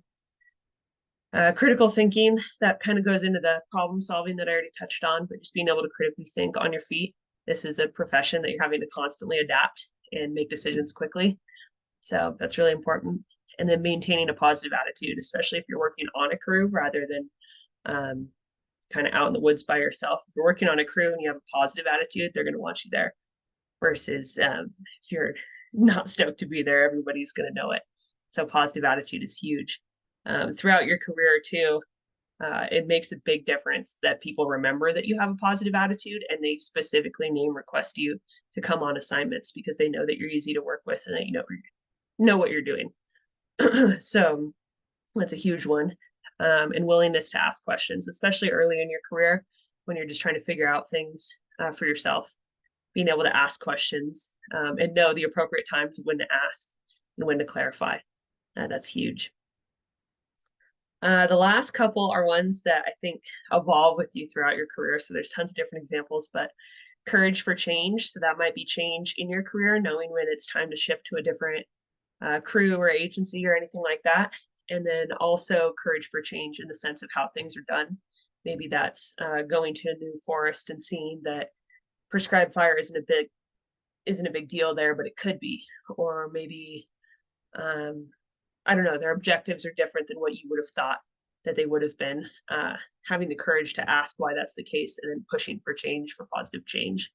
Critical thinking, that kind of goes into the problem solving that I already touched on, but just being able to critically think on your feet. This is a profession that you're having to constantly adapt and make decisions quickly. So that's really important. And then maintaining a positive attitude, especially if you're working on a crew rather than kind of out in the woods by yourself. If you're working on a crew and you have a positive attitude, they're going to want you there. Versus if you're not stoked to be there, everybody's going to know it. So positive attitude is huge. Throughout your career too, it makes a big difference that people remember that you have a positive attitude and they specifically name request you to come on assignments because they know that you're easy to work with and that you know what you're doing. So that's a huge one. And willingness to ask questions, especially early in your career when you're just trying to figure out things for yourself. Being able to ask questions and know the appropriate times when to ask and when to clarify. That's huge. The last couple are ones that I think evolve with you throughout your career. So there's tons of different examples, but courage for change. So that might be change in your career, knowing when it's time to shift to a different crew or agency or anything like that. And then also courage for change in the sense of how things are done. Maybe that's going to a new forest and seeing that prescribed fire isn't a big deal there, but it could be. Or maybe I don't know, their objectives are different than what you would have thought that they would have been. Having the courage to ask why that's the case and then pushing for change, for positive change.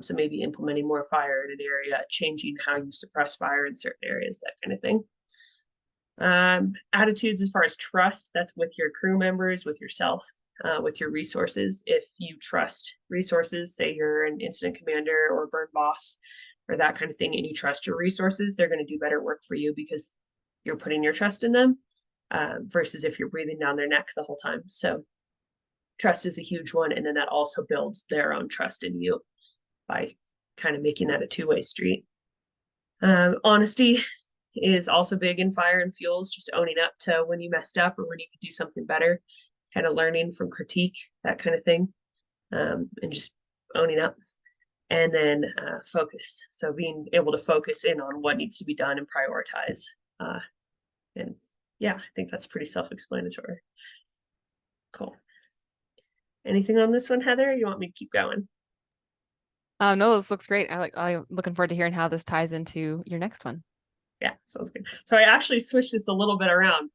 So maybe implementing more fire in an area, changing how you suppress fire in certain areas, that kind of thing. Attitudes as far as trust, that's with your crew members, with yourself, with your resources. If you trust resources, say you're an incident commander or a burn boss or that kind of thing, and you trust your resources, they're going to do better work for you because you're putting your trust in them versus if you're breathing down their neck the whole time. So trust is a huge one. And then that also builds their own trust in you by kind of making that a two-way street. Honesty is also big in fire and fuels, just owning up to when you messed up or when you could do something better, kind of learning from critique, that kind of thing, and just owning up. And then focus. So being able to focus in on what needs to be done and prioritize. And yeah, I think that's pretty self-explanatory. Cool. Anything on this one, Heather? You want me to keep going? No, this looks great. I'm looking forward to hearing how this ties into your next one. Yeah, sounds good. So I actually switched this a little bit around.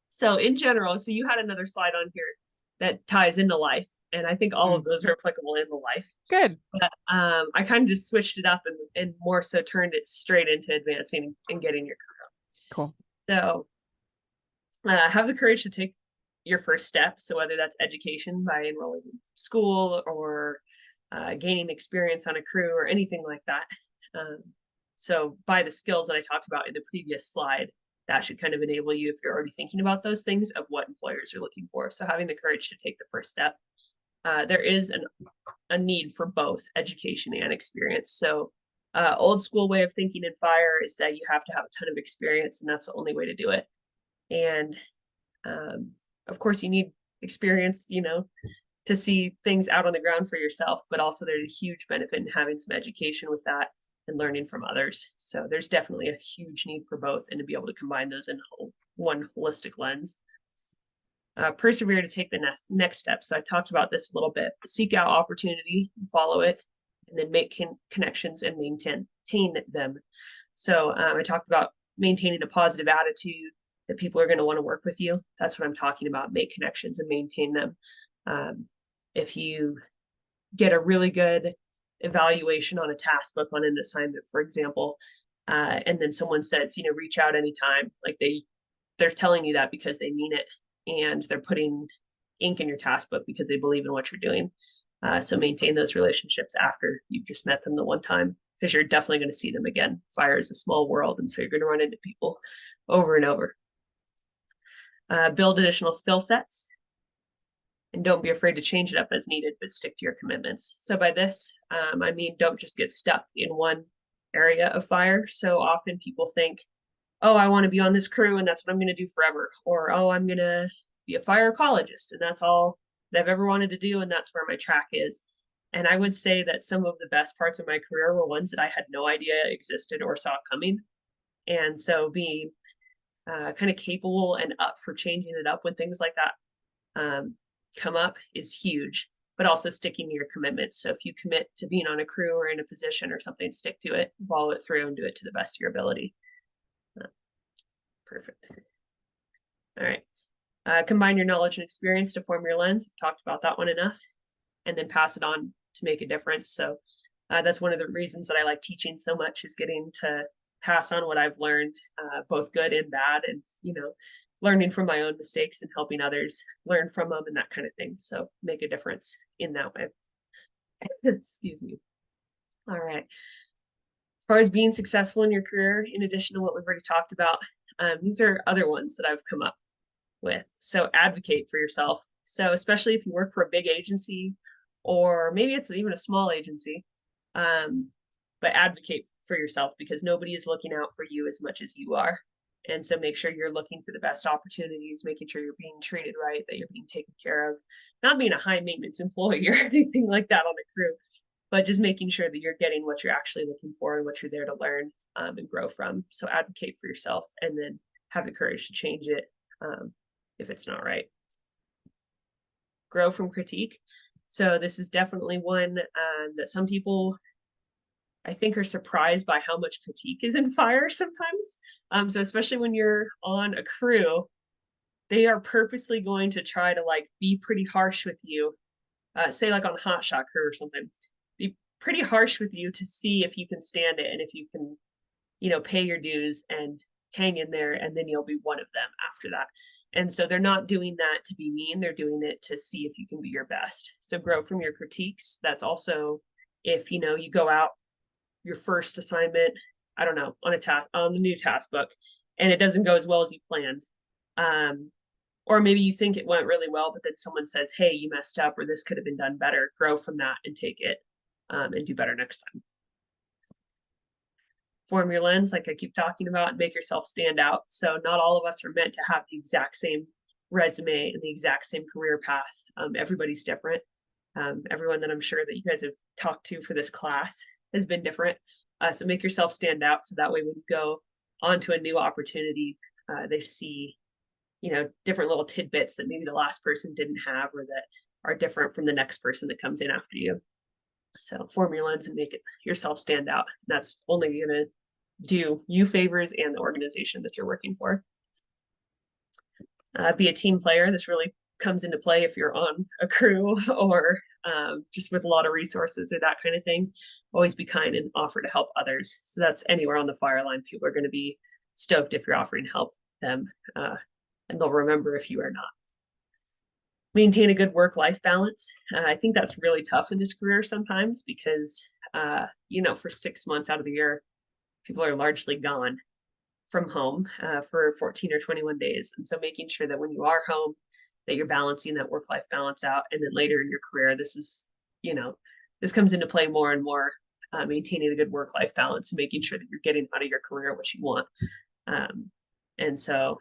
So in general, so you had another slide on here that ties into life. And I think all of those are applicable in the life. Good. But I kind of just switched it up and more so turned it straight into advancing and getting your career. Cool. So have the courage to take your first step. So whether that's education by enrolling in school or gaining experience on a crew or anything like that. So by the skills that I talked about in the previous slide, that should kind of enable you, if you're already thinking about those things, of what employers are looking for. So having the courage to take the first step. There is a need for both education and experience. So old school way of thinking in fire is that you have to have a ton of experience and that's the only way to do it. And of course you need experience, to see things out on the ground for yourself, but also there's a huge benefit in having some education with that and learning from others. So there's definitely a huge need for both and to be able to combine those in one holistic lens. Persevere to take the next step. So I talked about this a little bit. Seek out opportunity, follow it, and then make connections and maintain them. So I talked about maintaining a positive attitude, that people are going to want to work with you. That's what I'm talking about. Make connections and maintain them. If you get a really good evaluation on a task book on an assignment, for example, and then someone says, reach out anytime, like they're telling you that because they mean it, and they're putting ink in your task book because they believe in what you're doing. So maintain those relationships after you've just met them the one time, because you're definitely going to see them again. Fire is a small world, and so you're going to run into people over and over. Build additional skill sets, and don't be afraid to change it up as needed, but stick to your commitments. So by this, I mean, don't just get stuck in one area of fire. So often people think, oh, I want to be on this crew and that's what I'm going to do forever. Or, oh, I'm going to be a fire ecologist and that's all that I've ever wanted to do. And that's where my track is. And I would say that some of the best parts of my career were ones that I had no idea existed or saw coming. And so being kind of capable and up for changing it up when things like that come up is huge, but also sticking to your commitments. So if you commit to being on a crew or in a position or something, stick to it, follow it through, and do it to the best of your ability. Perfect. All right. Combine your knowledge and experience to form your lens. I've talked about that one enough. And then pass it on to make a difference. So that's one of the reasons that I like teaching so much, is getting to pass on what I've learned, both good and bad, and, learning from my own mistakes and helping others learn from them and that kind of thing. So make a difference in that way. Excuse me. All right. As far as being successful in your career, in addition to what we've already talked about, these are other ones that I've come up with. So advocate for yourself. So especially if you work for a big agency, or maybe it's even a small agency, but advocate for yourself, because nobody is looking out for you as much as you are. And so make sure you're looking for the best opportunities, making sure you're being treated right, that you're being taken care of, not being a high maintenance employee or anything like that on the crew, but just making sure that you're getting what you're actually looking for and what you're there to learn and grow from. So advocate for yourself, and then have the courage to change it if it's not right. Grow from critique. So this is definitely one that some people, I think, are surprised by how much critique is in fire sometimes. So especially when you're on a crew, they are purposely going to try to be pretty harsh with you. Say like on a hot shot crew or something, be pretty harsh with you to see if you can stand it and if you can, pay your dues and hang in there, and then you'll be one of them after that. And so they're not doing that to be mean, they're doing it to see if you can be your best. So grow from your critiques. That's also if, you go out your first assignment, I don't know, on the new task book, and it doesn't go as well as you planned. Or maybe you think it went really well, but then someone says, hey, you messed up, or this could have been done better. Grow from that and take it and do better next time. Form your lens, like I keep talking about, and make yourself stand out. So not all of us are meant to have the exact same resume and the exact same career path. Everybody's different. Everyone that I'm sure that you guys have talked to for this class has been different. So make yourself stand out, so that way when you go onto a new opportunity, they see, different little tidbits that maybe the last person didn't have, or that are different from the next person that comes in after you. So form your lens and make it yourself stand out. That's only going to do you favors and the organization that you're working for. Be a team player. This really comes into play if you're on a crew or just with a lot of resources or that kind of thing. Always be kind and offer to help others. So that's anywhere on the fire line. People are going to be stoked if you're offering to help them, and they'll remember if you are not. Maintain a good work-life balance. I think that's really tough in this career sometimes because, for 6 months out of the year, people are largely gone from home for 14 or 21 days. And so making sure that when you are home, that you're balancing that work-life balance out. And then later in your career, this is, this comes into play more and more, maintaining a good work-life balance and making sure that you're getting out of your career what you want. And so,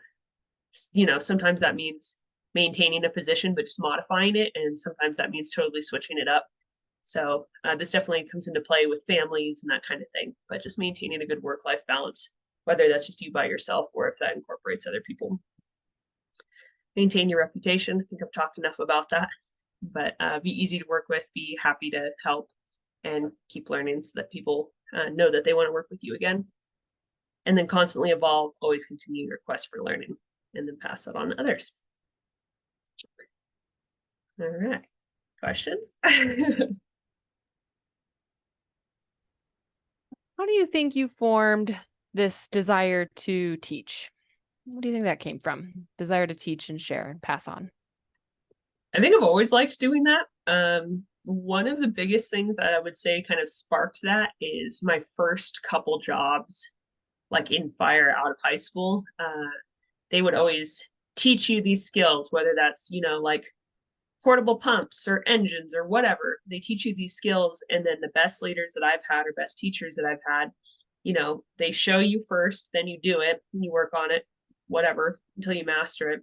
sometimes that means maintaining a position, but just modifying it. And sometimes that means totally switching it up. So this definitely comes into play with families and that kind of thing, but just maintaining a good work-life balance, whether that's just you by yourself or if that incorporates other people. Maintain your reputation. I think I've talked enough about that, but be easy to work with, be happy to help, and keep learning so that people know that they want to work with you again. And then constantly evolve, always continue your quest for learning, and then pass that on to others. All right, questions? How do you think you formed this desire to teach? What do you think that came from? Desire to teach and share and pass on. I think I've always liked doing that. One of the biggest things that I would say kind of sparked that is my first couple jobs, like in fire out of high school. They would always teach you these skills, whether that's, like portable pumps or engines or whatever. They teach you these skills. And then the best leaders that I've had or best teachers that I've had, they show you first, then you do it, and you work on it, whatever, until you master it.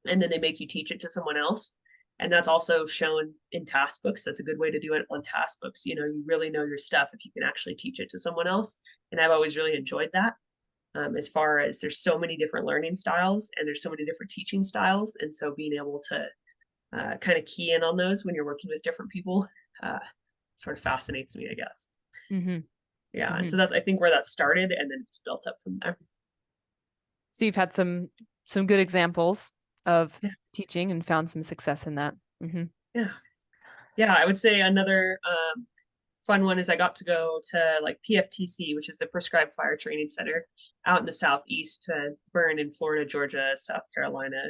And then they make you teach it to someone else. And that's also shown in task books. That's a good way to do it on task books. You really know your stuff if you can actually teach it to someone else. And I've always really enjoyed that. As far as there's so many different learning styles and there's so many different teaching styles. And so being able to kind of key in on those when you're working with different people sort of fascinates me, I guess. Mm-hmm. Yeah. Mm-hmm. And so that's, I think, where that started, and then it's built up from there. So you've had some good examples of Yeah. teaching and found some success in that. Mm-hmm. Yeah. Yeah. I would say another fun one is I got to go to like PFTC, which is the Prescribed Fire Training Center out in the Southeast, to burn in Florida, Georgia, South Carolina,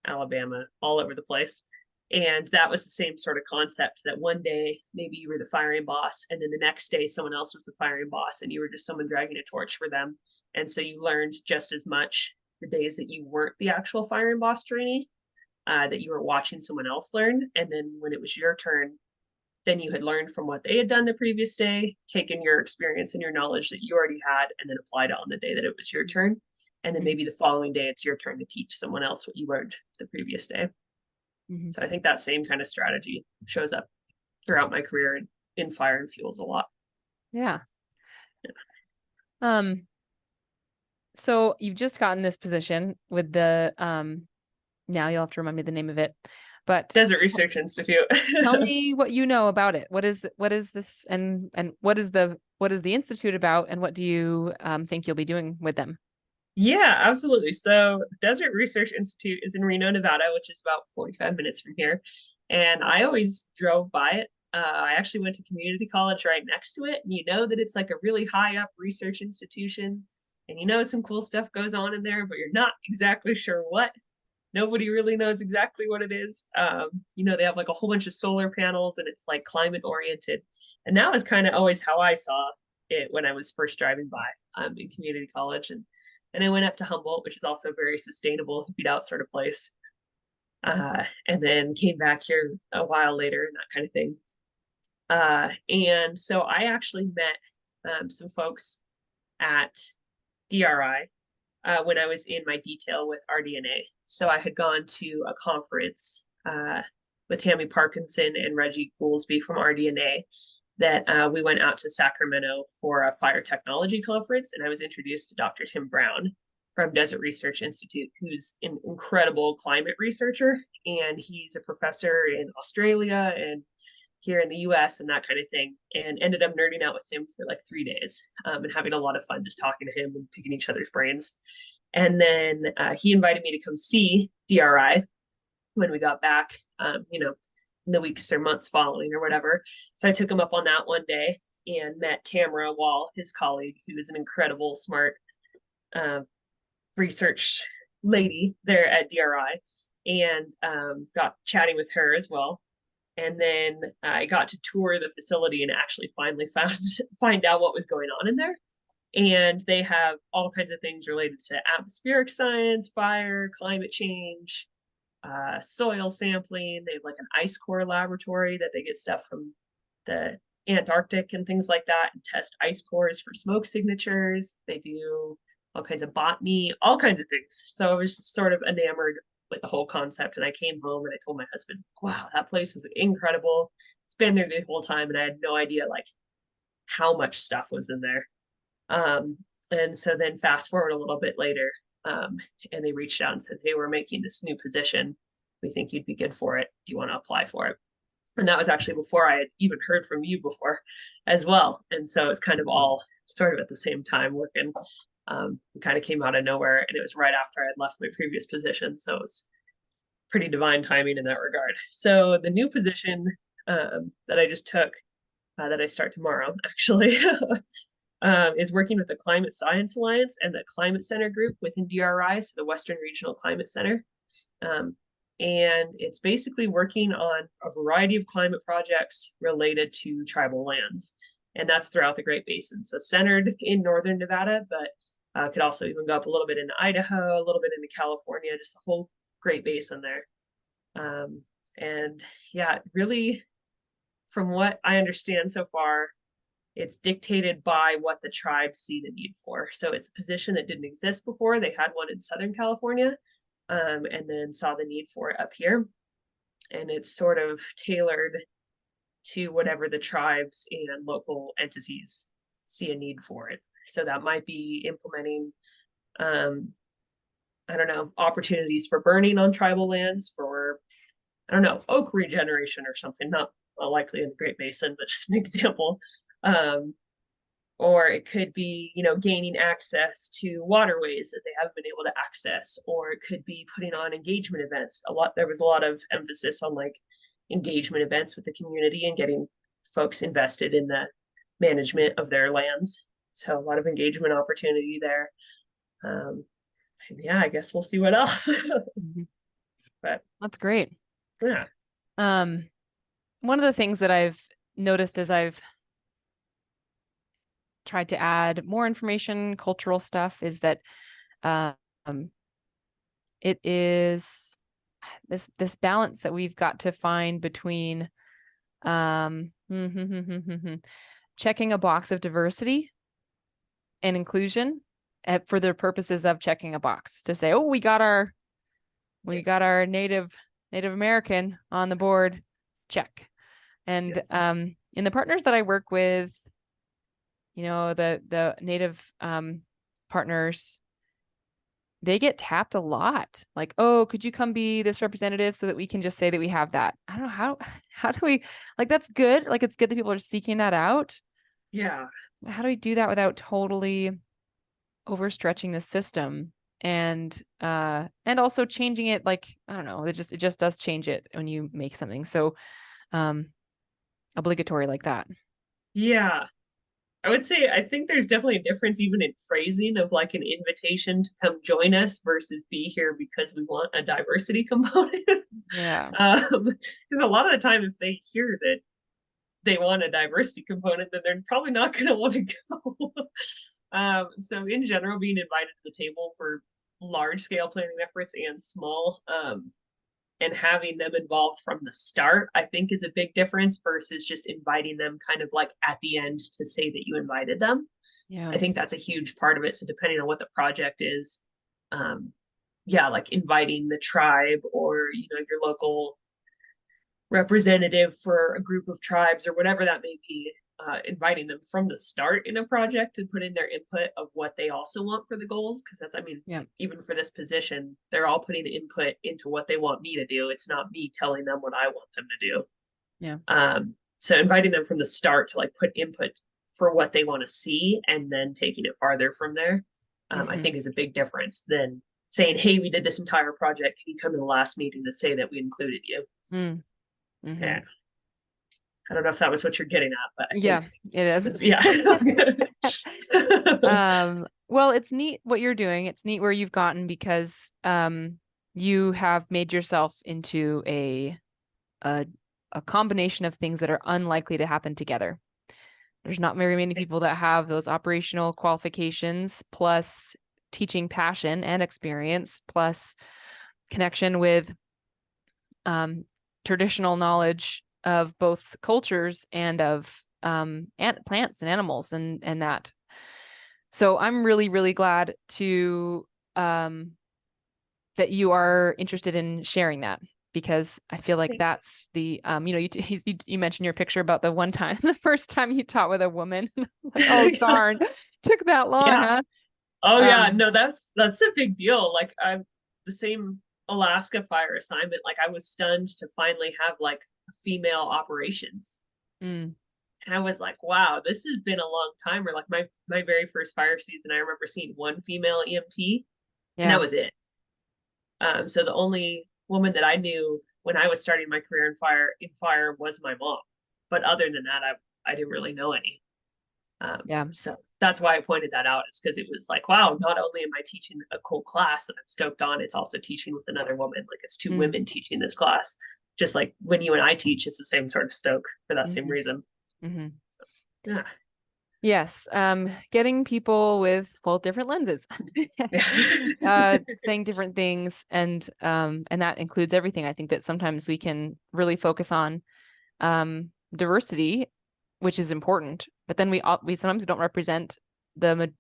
Alabama, all over the place. And that was the same sort of concept, that one day maybe you were the firing boss, and then the next day someone else was the firing boss, and you were just someone dragging a torch for them. And so you learned just as much the days that you weren't the actual firing boss trainee, that you were watching someone else learn. And then when it was your turn, then you had learned from what they had done the previous day, taken your experience and your knowledge that you already had, and then applied it on the day that it was your turn. And then maybe the following day, it's your turn to teach someone else what you learned the previous day. Mm-hmm. So I think that same kind of strategy shows up throughout my career in fire and fuels a lot. Yeah. So you've just gotten this position with the now you'll have to remind me the name of it, but Desert Research Institute. tell me what you know about it. What is this, and what is the institute about, and what do you think you'll be doing with them? Yeah, absolutely. So Desert Research Institute is in Reno, Nevada, which is about 45 minutes from here. And I always drove by it. I actually went to community college right next to it. And you know that it's like a really high up research institution. And you know some cool stuff goes on in there, but you're not exactly sure what. Nobody really knows exactly what it is. They have like a whole bunch of solar panels, and it's like climate oriented. And that was kind of always how I saw it when I was first driving by in community college. And I went up to Humboldt, which is also very sustainable, hippied out sort of place. And then came back here a while later and that kind of thing. And so I actually met some folks at DRI when I was in my detail with RDNA. So I had gone to a conference with Tammy Parkinson and Reggie Goolsby from RDNA, that we went out to Sacramento for a fire technology conference, and I was introduced to Dr. Tim Brown from Desert Research Institute, who's an incredible climate researcher, and he's a professor in Australia and here in the US and that kind of thing, and ended up nerding out with him for like 3 days and having a lot of fun just talking to him and picking each other's brains. And then he invited me to come see DRI when we got back, in the weeks or months following or whatever. So I took him up on that one day and met Tamara Wall, his colleague, who is an incredible, smart research lady there at DRI, and got chatting with her as well. And then I got to tour the facility and actually finally find out what was going on in there. And they have all kinds of things related to atmospheric science, fire, climate change, soil sampling. They have like an ice core laboratory that they get stuff from the Antarctic and things like that, and test ice cores for smoke signatures. They do all kinds of botany, all kinds of things. So I was just sort of enamored with the whole concept. And I came home and I told my husband, wow, that place was incredible. It's been there the whole time. And I had no idea like how much stuff was in there. And so then fast forward a little bit later, and they reached out and said, hey, we're making this new position. We think you'd be good for it. Do you want to apply for it? And that was actually before I had even heard from you before as well. And so it's kind of all sort of at the same time working. It kind of came out of nowhere, and it was right after I had left my previous position. So it was pretty divine timing in that regard. So the new position that I just took that I start tomorrow, actually, is working with the Climate Science Alliance and the Climate Center group within DRI, so the Western Regional Climate Center. Um, and it's basically working on a variety of climate projects related to tribal lands. And that's throughout the Great Basin. So centered in northern Nevada, but could also even go up a little bit into Idaho, a little bit into California, just the whole Great Basin there. And yeah, really, from what I understand so far, it's dictated by what the tribes see the need for. So it's a position that didn't exist before. They had one in Southern California, and then saw the need for it up here. And it's sort of tailored to whatever the tribes and local entities see a need for it. So that might be implementing, I don't know, opportunities for burning on tribal lands, for, I don't know, oak regeneration or something, not likely in the Great Basin, but just an example. Or it could be, you know, gaining access to waterways that they haven't been able to access, or it could be putting on engagement events. There was a lot of emphasis on like engagement events with the community and getting folks invested in the management of their lands. So a lot of engagement opportunity there. Yeah, I guess we'll see what else. But That's great. yeah. One of the things that I've noticed as I've tried to add more information, cultural stuff, is that it is this balance that we've got to find between checking a box of diversity and inclusion for the purposes of checking a box to say, oh, we got our Native American on the board, check. And in the partners that I work with, you know, the Native partners, they get tapped a lot. Like, oh, could you come be this representative so that we can just say that we have that? I don't know how do we, like, that's good. Like, it's good that people are seeking that out. Yeah. How do we do that without totally overstretching the system and also changing it? Like, I don't know, it just does change it when you make something so obligatory like that. Yeah. I would say I think there's definitely a difference even in phrasing of like an invitation to come join us versus be here because we want a diversity component. Yeah. Because a lot of the time, if they hear that they want a diversity component, then they're probably not going to want to go. So in general, being invited to the table for large scale planning efforts and small, and having them involved from the start, I think is a big difference versus just inviting them kind of like at the end to say that you invited them. Yeah. I think that's a huge part of it. So depending on what the project is, yeah, like inviting the tribe or, you know, your local representative for a group of tribes or whatever that may be, inviting them from the start in a project to put in their input of what they also want for the goals. Because that's, I mean, even for this position, they're all putting input into what they want me to do. It's not me telling them what I want them to do. Yeah. So inviting them from the start to like put input for what they want to see and then taking it farther from there, I think is a big difference than saying, hey, we did this entire project. Can you come to the last meeting to say that we included you? Yeah. I don't know if that was what you're getting at, but yeah, it is. Yeah. Well, it's neat what you're doing. It's neat where you've gotten because you have made yourself into a combination of things that are unlikely to happen together. There's not very many people that have those operational qualifications, plus teaching passion and experience, plus connection with traditional knowledge of both cultures and of plants and animals and that. So I'm really, really glad to that you are interested in sharing that, because I feel like that's the you know, you mentioned your picture about the one time, the first time you taught with a woman. Like, oh darn, took that long, huh? Oh yeah, no, that's a big deal. Like I'm the same Alaska fire assignment. Like I was stunned to finally have like female operations. And I was like, wow, this has been a long time. Or like my very first fire season, I remember seeing one female EMT, and that was it. So the only woman that I knew when I was starting my career in fire was my mom. But other than that, I didn't really know any. Yeah. So that's why I pointed that out, is because it was like, wow, not only am I teaching a cool class that I'm stoked on, it's also teaching with another woman. Like, it's two Mm-hmm. women teaching this class. Just like when you and I teach, it's the same sort of stoke for that same reason. Mm-hmm. Yeah. Yes. Getting people with, well, different lenses, saying different things, and that includes everything. I think that sometimes we can really focus on diversity, which is important, but then we sometimes don't represent the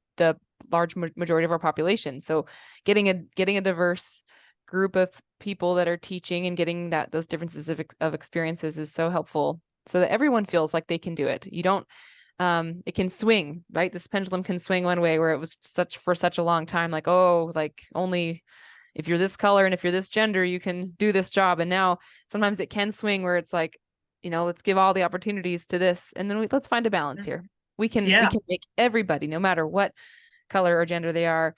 large majority of our population. So getting a diverse group of people that are teaching and getting those differences of experiences is so helpful, so that everyone feels like they can do it. You don't it can swing, right? This pendulum can swing one way, where it was for such a long time, like, oh, like only if you're this color and if you're this gender, you can do this job. And now sometimes it can swing where it's like, let's give all the opportunities to this. And then let's find a balance here. We can make everybody, no matter what color or gender they are,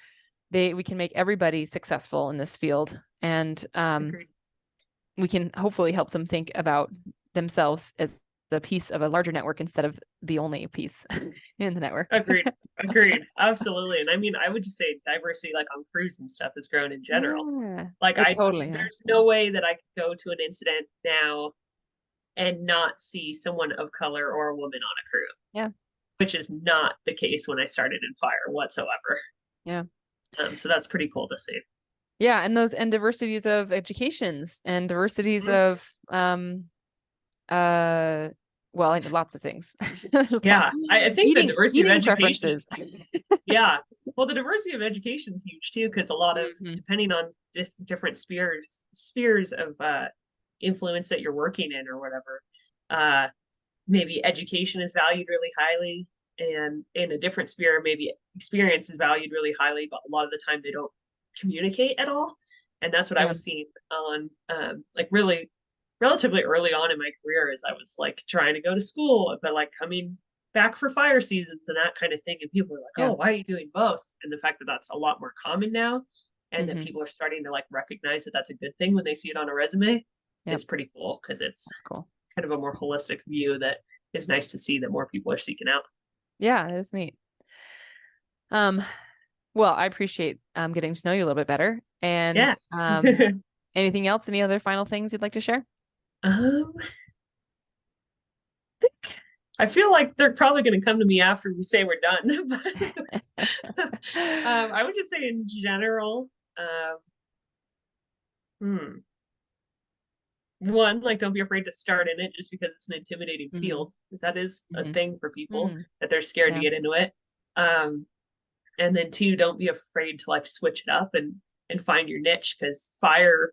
we can make everybody successful in this field. And we can hopefully help them think about themselves as a piece of a larger network instead of the only piece in the network. Agreed. Absolutely. And I mean, I would just say diversity, like on crews and stuff, has grown in general. Yeah, Like, totally there's no way that I could go to an incident now and not see someone of color or a woman on a crew. Yeah. Which is not the case when I started in fire whatsoever. Yeah. So that's pretty cool to see. Yeah, and diversities of educations and diversities of well, I know lots of things. Yeah, I think the diversity of education. Preferences. Yeah, well, the diversity of education is huge too, because a lot of depending on different spheres of influence that you're working in or whatever, maybe education is valued really highly, and in a different sphere, maybe experience is valued really highly, but a lot of the time they don't communicate at all. And that's what I was seeing on like really relatively early on in my career, as I was like trying to go to school, but like coming back for fire seasons and that kind of thing. And people were like, oh, why are you doing both? And the fact that that's a lot more common now, and that people are starting to like recognize that that's a good thing when they see it on a resume is pretty cool, because it's cool. Kind of a more holistic view that is nice to see that more people are seeking out. Yeah, it is neat. Well, I appreciate getting to know you a little bit better. And anything else? Any other final things you'd like to share? I feel like they're probably going to come to me after we say we're done. But I would just say in general, one, like, don't be afraid to start in it just because it's an intimidating field, because that is a thing for people that they're scared to get into it. And then two, don't be afraid to like switch it up and find your niche, because fire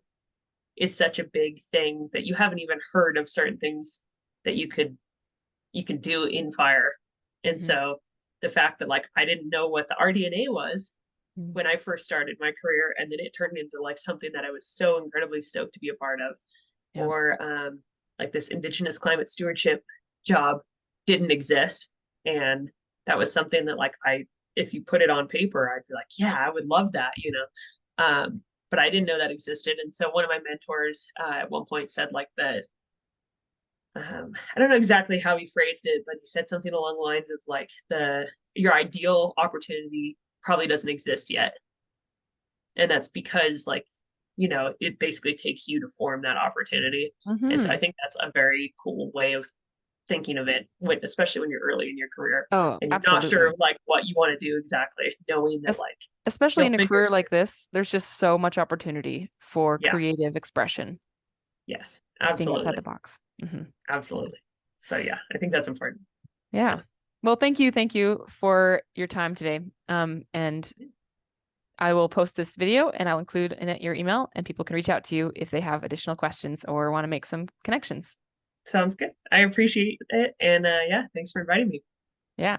is such a big thing that you haven't even heard of certain things that you can do in fire. And so the fact that like I didn't know what the RDNA was when I first started my career, and then it turned into like something that I was so incredibly stoked to be a part of. Or like this Indigenous climate stewardship job didn't exist, and that was something that like if you put it on paper, I'd be like, yeah, I would love that, but I didn't know that existed. And so one of my mentors at one point said like that, I don't know exactly how he phrased it, but he said something along the lines of like your ideal opportunity probably doesn't exist yet, and that's because like it basically takes you to form that opportunity. And so I think that's a very cool way of thinking of it, especially when you're early in your career and you're not sure like what you want to do exactly, knowing that like especially in a career like this, there's just so much opportunity for creative expression. Yes, absolutely. Outside the box. Absolutely. So yeah, I think that's important. Yeah. Well, thank you for your time today. And I will post this video and I'll include in it your email, and people can reach out to you if they have additional questions or want to make some connections. Sounds good. I appreciate it. And yeah, thanks for inviting me. Yeah.